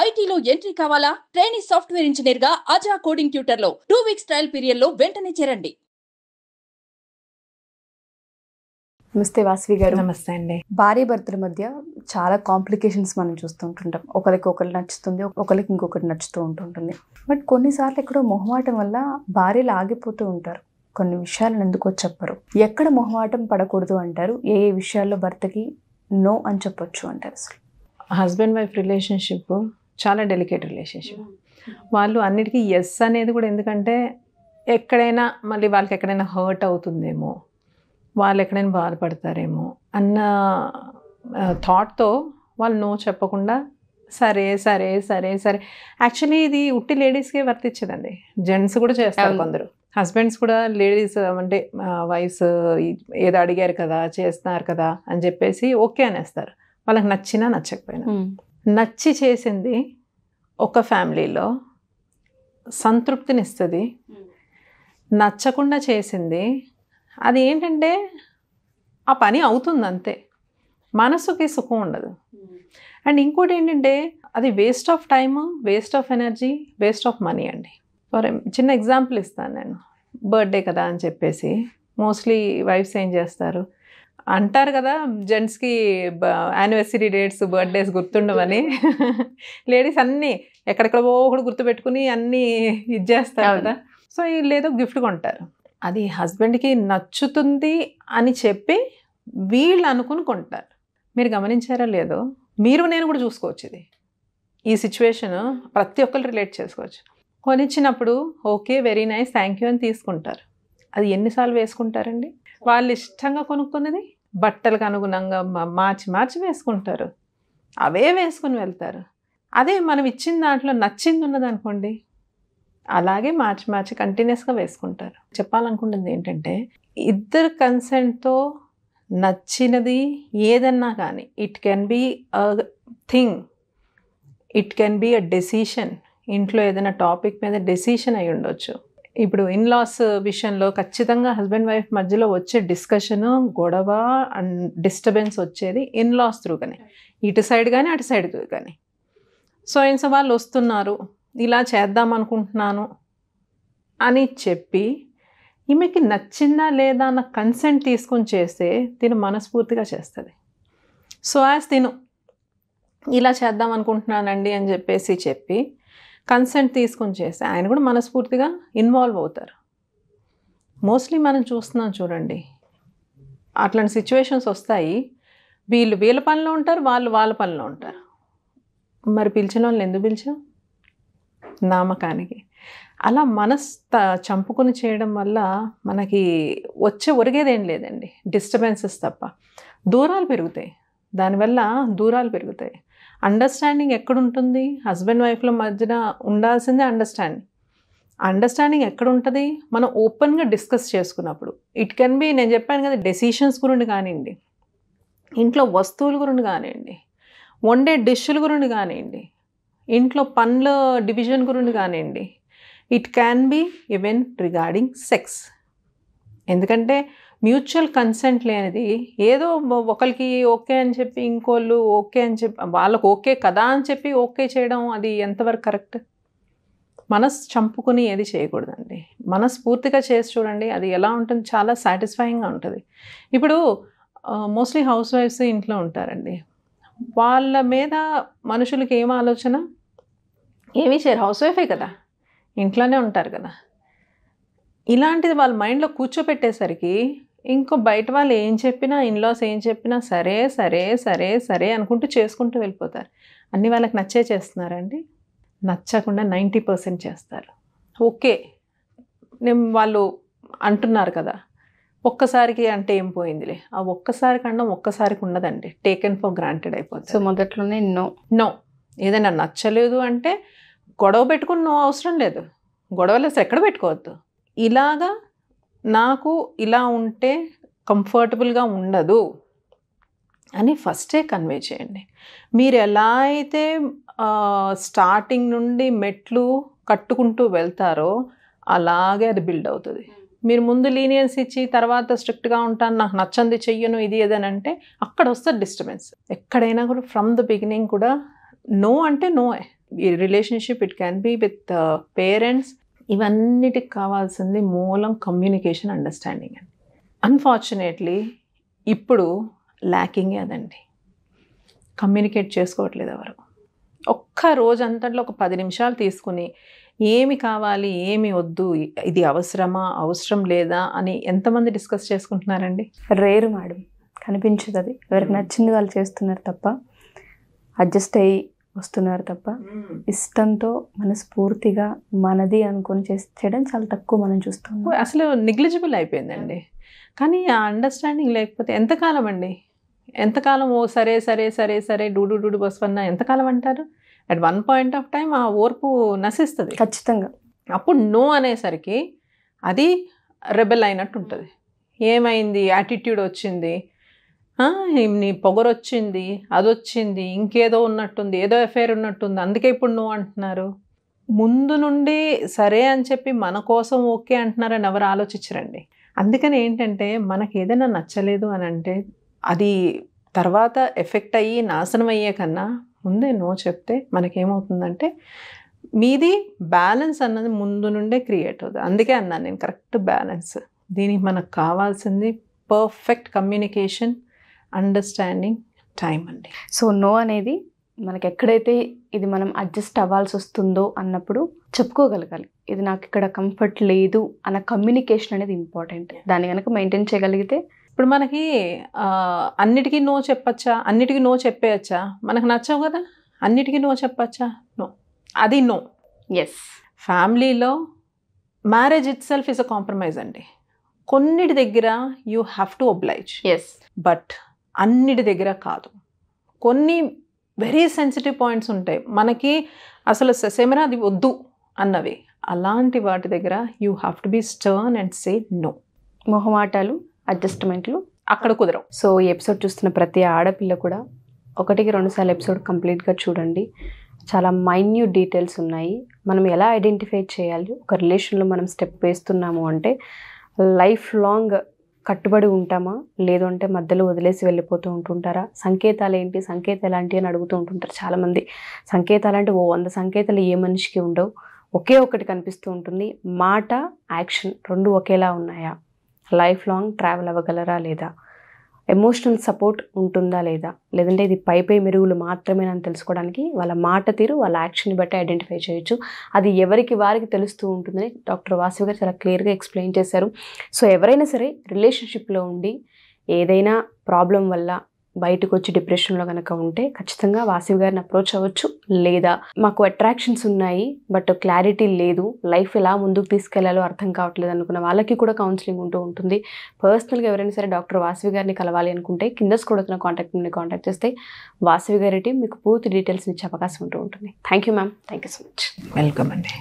ఐటీలో ఎంట్రీ కావాలా? Trainee software engineer గా అజా కోడింగ్ ట్యూటర్ లో 2 వీక్స్ ట్రయల్ పీరియడ్ లో వెంటనే చేరండి. నమస్తే వాసవి గారు. నమస్తే అండి. భార్య భర్తల మధ్య చాలా కాంప్లికేషన్స్ మనం చూస్తుంటుంటాం. ఒకరికి ఒకరు నచ్చుతుంది, ఒకరికి ఇంకొకటి నచ్చుతూ ఉంటుంటుంది. బట్ కొన్నిసార్లు ఎక్కడో మొహమాటం వల్ల భార్యలు ఆగిపోతూ ఉంటారు. కొన్ని విషయాలను ఎందుకో చెప్పరు. ఎక్కడ మొహమాటం పడకూడదు అంటారు? ఏ విషయాల్లో భర్తకి నో అని చెప్పొచ్చు అంటారు? అసలు హస్బెండ్ వైఫ్ రిలేషన్షిప్ చాలా డెలికేట్ రిలేషన్షిప్. వాళ్ళు అన్నిటికీ ఎస్ అనేది కూడా ఎందుకంటే ఎక్కడైనా మళ్ళీ వాళ్ళకి ఎక్కడైనా హర్ట్ అవుతుందేమో, వాళ్ళు ఎక్కడైనా బాధపడతారేమో అన్న థాట్తో వాళ్ళు నో చెప్పకుండా సరే సరే సరే సరే. యాక్చువల్లీ ఇది ఉట్టి లేడీస్కే వర్తించదండి, జెంట్స్ కూడా చేస్తారు కొందరు. హస్బెండ్స్ కూడా లేడీస్ అంటే వైఫ్స్ ఏదో అడిగారు కదా, చేస్తున్నారు కదా అని చెప్పేసి ఓకే అనేస్తారు. వాళ్ళకి నచ్చినా నచ్చకపోయినా. నచ్చి చేసింది ఒక ఫ్యామిలీలో సంతృప్తినిస్తుంది, నచ్చకుండా చేసింది అది ఏంటంటే ఆ పని అవుతుంది అంతే, మనసుకి సుఖం ఉండదు. అండ్ ఇంకోటి ఏంటంటే అది waste of time, waste of energy, waste of money అండి. ఫర్ చిన్న ఎగ్జాంపుల్ ఇస్తాను నేను. బర్త్డే కదా అని చెప్పేసి మోస్ట్లీ వైఫ్స్ ఏం చేస్తారు అంటారు కదా, జెంట్స్కి యానివర్సరీ డేట్స్, బర్త్డేస్ గుర్తుండవని. లేడీస్ అన్నీ ఎక్కడెక్కడో ఒకటి గుర్తుపెట్టుకుని అన్నీ ఇది చేస్తారు కదా. సో వీళ్ళు ఏదో గిఫ్ట్ కొంటారు, అది హస్బెండ్కి నచ్చుతుంది అని చెప్పి వీళ్ళు అనుకుని కొంటారు. మీరు గమనించారా లేదో, మీరు నేను కూడా చూసుకోవచ్చు. ఇది ఈ సిచ్యువేషన్ ప్రతి ఒక్కరు రిలేట్ చేసుకోవచ్చు. కొనిచ్చినప్పుడు okay very nice thank you అని తీసుకుంటారు. అది ఎన్నిసార్లు వేసుకుంటారండి? వాళ్ళు ఇష్టంగా కొనుక్కున్నది బట్టలకు అనుగుణంగా మార్చి మార్చి వేసుకుంటారు, అవే వేసుకుని వెళ్తారు. అదే మనం ఇచ్చిన దాంట్లో నచ్చింది ఉన్నదనుకోండి, అలాగే మార్చి మార్చి కంటిన్యూస్గా వేసుకుంటారు. చెప్పాలనుకుంటుంది ఏంటంటే ఇద్దరు కన్సెంట్తో నచ్చినది ఏదన్నా కానీ, it can be a thing, it can be a decision. ఇంట్లో ఏదైనా టాపిక్ మీద డెసిషన్ అయి ఉండొచ్చు. ఇప్పుడు ఇన్లాస్ విషయంలో ఖచ్చితంగా హస్బెండ్ వైఫ్ మధ్యలో వచ్చే డిస్కషను, గొడవ అండ్ డిస్టర్బెన్స్ వచ్చేది ఇన్లాస్ త్రూ కానీ, ఇటు సైడ్ కానీ అటు సైడ్ కానీ. సో వాళ్ళు వస్తున్నారు, ఇలా చేద్దాం అనుకుంటున్నాను అని చెప్పి ఈమెకి నచ్చిందా లేదా అన్న కన్సెంట్ తీసుకొని చేస్తే తిను మనస్ఫూర్తిగా చేస్తుంది. సో తిను ఇలా చేద్దాం అనుకుంటున్నానండి అని చెప్పేసి చెప్పి కన్సెంట్ తీసుకొని చేస్తే ఆయన కూడా మనస్ఫూర్తిగా ఇన్వాల్వ్ అవుతారు. మోస్ట్లీ మనం చూస్తున్నాం చూడండి, అట్లాంటి సిచ్యువేషన్స్ వస్తాయి. వీళ్ళు వీళ్ళ పనిలో ఉంటారు, వాళ్ళు వాళ్ళ పనిలో ఉంటారు. మరి పిలిచిన వాళ్ళని ఎందుకు పిలిచాం? నామకానికి. అలా చంపుకొని చేయడం వల్ల మనకి ఒరిగేదేం లేదండి, డిస్టర్బెన్సెస్ తప్ప. దూరాలు పెరుగుతాయి, దానివల్ల దూరాలు పెరుగుతాయి. అండర్స్టాండింగ్ ఎక్కడుంటుంది? హస్బెండ్ వైఫ్ల మధ్యన ఉండాల్సిందే అండర్స్టాండింగ్ ఎక్కడ ఉంటుంది? మనం ఓపెన్గా డిస్కస్ చేసుకున్నప్పుడు. ఇట్ కెన్ బి, నేను చెప్పాను కదా, డెసిషన్స్ గురించి కానివ్వండి, ఇంట్లో వస్తువుల గురించి కానివ్వండి, వండే డిష్ల గురించి కానివ్వండి, ఇంట్లో పనుల డివిజన్ గురించి కానివ్వండి. It can be even regarding sex. ఎందుకంటే మ్యూచువల్ కన్సెంట్ లేనిది ఏదో ఒకరికి ఓకే అని చెప్పి ఇంకోళ్ళు ఓకే అని చెప్పి వాళ్ళకు ఓకే కదా అని చెప్పి ఓకే చేయడం అది ఎంతవరకు కరెక్ట్? మనసు చంపుకుని ఏది చేయకూడదండి, మనస్ఫూర్తిగా చేసి చూడండి, అది ఎలా ఉంటుంది, చాలా సాటిస్ఫైయింగ్గా ఉంటుంది. ఇప్పుడు మోస్ట్లీ హౌస్ వైఫ్స్ ఇంట్లో ఉంటారండి, వాళ్ళ మీద మనుషులకి ఏం ఆలోచన? ఏమీ చేయరు, హౌస్ వైఫే కదా, ఇంట్లోనే ఉంటారు కదా. ఇలాంటిది వాళ్ళ మైండ్లో కూర్చోపెట్టేసరికి ఇంకో బయట వాళ్ళు ఏం చెప్పినా, ఇన్లాస్ ఏం చెప్పినా సరే సరే సరే సరే అనుకుంటూ చేసుకుంటూ వెళ్ళిపోతారు. అన్నీ వాళ్ళకి నచ్చే చేస్తున్నారండి? నచ్చకుండా 90% చేస్తారు. ఓకే వాళ్ళు అంటున్నారు కదా, ఒక్కసారికి అంటే ఏం పోయిందిలే, ఆ ఒక్కసారి కన్నా ఒక్కసారికి ఉండదండి, టేకెన్ ఫర్ గ్రాంటెడ్ అయిపోతుంది. సో మొదట్లోనే నో. ఏదైనా నచ్చలేదు అంటే గొడవ పెట్టుకుని నో అవసరం లేదు, గొడవలు అసలు ఎక్కడ పెట్టుకోవద్దు. ఇలాగా నాకు ఇలా ఉంటే కంఫర్టబుల్గా ఉండదు అని ఫస్టే కన్వే చేయండి. మీరు ఎలా అయితే స్టార్టింగ్ నుండి మెట్లు కట్టుకుంటూ వెళ్తారో అలాగే అది బిల్డ్ అవుతుంది. మీరు ముందు లీనియన్స్ ఇచ్చి తర్వాత స్ట్రిక్ట్గా ఉంటాను, నాకు నచ్చంది చెయ్యను, ఇది ఏదనంటే అక్కడ వస్తుంది డిస్టర్బెన్స్. ఎక్కడైనా కూడా ఫ్రమ్ ద బిగినింగ్ కూడా నో అంటే నోయే. ఈ relationship, it can be with parents. ఇవన్నిటికి కావాల్సింది మూలం కమ్యూనికేషన్, అండర్స్టాండింగ్ అండి. అన్ఫార్చునేట్లీ ఇప్పుడు ల్యాకింగే అదండి. కమ్యూనికేట్ చేసుకోవట్లేదు ఎవరు. ఒక్క రోజంతట్లో ఒక 10 నిమిషాలు తీసుకుని ఏమి కావాలి, ఏమి వద్దు, ఇది అవసరమా, అవసరం లేదా అని ఎంతమంది డిస్కస్ చేసుకుంటున్నారండి? రేరు మేడం, కనిపించదు. అది ఎవరికి నచ్చింది వాళ్ళు చేస్తున్నారు తప్ప, అడ్జస్ట్ అయ్యి వస్తున్నారు తప్ప, ఇష్టంతో మనస్ఫూర్తిగా మనది అనుకొని చేయడం చాలా తక్కువ మనం చూస్తున్నాం. అసలు నెగ్లిజిబుల్ అయిపోయిందండి. కానీ ఆ అండర్స్టాండింగ్ లేకపోతే ఎంతకాలం అండి? ఎంతకాలం ఓ సరే సరే సరే సరే డూడు డూడు బస్వన్న ఎంతకాలం అంటారు? At one point of time ఆ ఓర్పు నశిస్తుంది ఖచ్చితంగా. అప్పుడు నో అనేసరికి అది రెబెల్ అయినట్టు ఉంటుంది. ఏమైంది, యాటిట్యూడ్ వచ్చింది, నీ పొగరు వచ్చింది, అది వచ్చింది, ఇంకేదో ఉన్నట్టుంది, ఏదో అఫైర్ ఉన్నట్టుంది, అందుకే ఇప్పుడు నో అంటున్నారు. ముందు నుండి సరే అని చెప్పి మన కోసం ఓకే అంటున్నారని ఎవరు ఆలోచించరండి. అందుకని ఏంటంటే మనకి ఏదైనా నచ్చలేదు అని అంటే అది తర్వాత ఎఫెక్ట్ అయ్యి నాశనం అయ్యే కన్నా ముందే నో చెప్తే మనకేమవుతుందంటే మీది బ్యాలెన్స్ అన్నది ముందు నుండే క్రియేట్ అవుతుంది. అందుకే అన్నాను నేను, కరెక్ట్ బ్యాలెన్స్. దీనికి మనకు కావాల్సింది పర్ఫెక్ట్ కమ్యూనికేషన్, అండర్స్టాండింగ్, టైం అండి. సో నో అనేది మనకి ఎక్కడైతే ఇది మనం అడ్జస్ట్ అవ్వాల్సి వస్తుందో అన్నప్పుడు చెప్పుకోగలగాలి. ఇది నాకు ఇక్కడ కంఫర్ట్ లేదు అన్న కమ్యూనికేషన్ అనేది ఇంపార్టెంట్. దాన్ని కనుక మెయింటైన్ చేయగలిగితే ఇప్పుడు మనకి అన్నిటికీ నో చెప్పచ్చా, అన్నిటికీ నో చెప్పేయచ్చా? మనకు నచ్చవు కదా, అన్నిటికీ నో చెప్పచ్చా? నో, అది నో. ఎస్, ఫ్యామిలీలో మ్యారేజ్ ఇట్ సెల్ఫ్ ఇస్ అ కాంప్రమైజ్ అండి. కొన్నిటి దగ్గర you have to oblige, yes, but అన్నిటి దగ్గర కాదు. కొన్ని వెరీ సెన్సిటివ్ పాయింట్స్ ఉంటాయి మనకి, అసలు సెమెరా అది వద్దు అన్నవి. అలాంటి వాటి దగ్గర you have to be stern and say no. మొహమాటాలు, అడ్జస్ట్మెంట్లు అక్కడ కుదరవు. సో ఈ ఎపిసోడ్ చూస్తున్న ప్రతి ఆడపిల్ల కూడా 1-2 సార్లు ఎపిసోడ్ కంప్లీట్గా చూడండి. చాలా మైన్యూట్ డీటెయిల్స్ ఉన్నాయి. మనం ఎలా ఐడెంటిఫై చేయాలి, ఒక రిలేషన్లో మనం స్టెప్ వేస్తున్నాము అంటే లైఫ్ లాంగ్ కట్టుబడి ఉంటామా, లేదు అంటే మధ్యలో వదిలేసి వెళ్ళిపోతూ ఉంటుంటారా, సంకేతాలు ఏంటి, సంకేతాలు ఎలాంటి అని అడుగుతూ ఉంటుంటారు చాలామంది. సంకేతాలు అంటే 100 సంకేతాలు ఏ మనిషికి ఉండవు, ఒకే ఒకటి కనిపిస్తూ ఉంటుంది. మాట, యాక్షన్ 2 ఒకేలా ఉన్నాయా, లైఫ్ లాంగ్ ట్రావెల్ అవ్వగలరా లేదా, ఎమోషనల్ సపోర్ట్ ఉంటుందా లేదా, లేదంటే ఇది పై మెరుగులు మాత్రమే అని తెలుసుకోవడానికి వాళ్ళ మాట తీరు, వాళ్ళ యాక్షన్ని బట్టి ఐడెంటిఫై చేయొచ్చు. అది ఎవరికి వారికి తెలుస్తూ ఉంటుందని డాక్టర్ వాసవి గారు చాలా క్లియర్గా ఎక్స్ప్లెయిన్ చేశారు. సో ఎవరైనా సరే రిలేషన్షిప్లో ఉండి ఏదైనా ప్రాబ్లం వల్ల బయటకు వచ్చి డిప్రెషన్లో కనుక ఉంటే ఖచ్చితంగా వాసవి గారిని అప్రోచ్ అవ్వచ్చు. లేదా మాకు అట్రాక్షన్స్ ఉన్నాయి బట్ క్లారిటీ లేదు, లైఫ్ ఎలా ముందుకు తీసుకెళ్లాలో అర్థం కావట్లేదు అనుకున్న వాళ్ళకి కూడా కౌన్సిలింగ్ ఉంటూ ఉంటుంది. పర్సనల్గా ఎవరైనా సరే డాక్టర్ వాసవి గారిని కలవాలి అనుకుంటే కింద స్క్రోల్ కాంటాక్ట్ చేస్తే వాసవి గారి టీం మీకు పూర్తి డీటెయిల్స్ ఇచ్చే అవకాశం ఉంటూ ఉంటుంది. Thank you ma'am, thank you so much. Welcome అండి.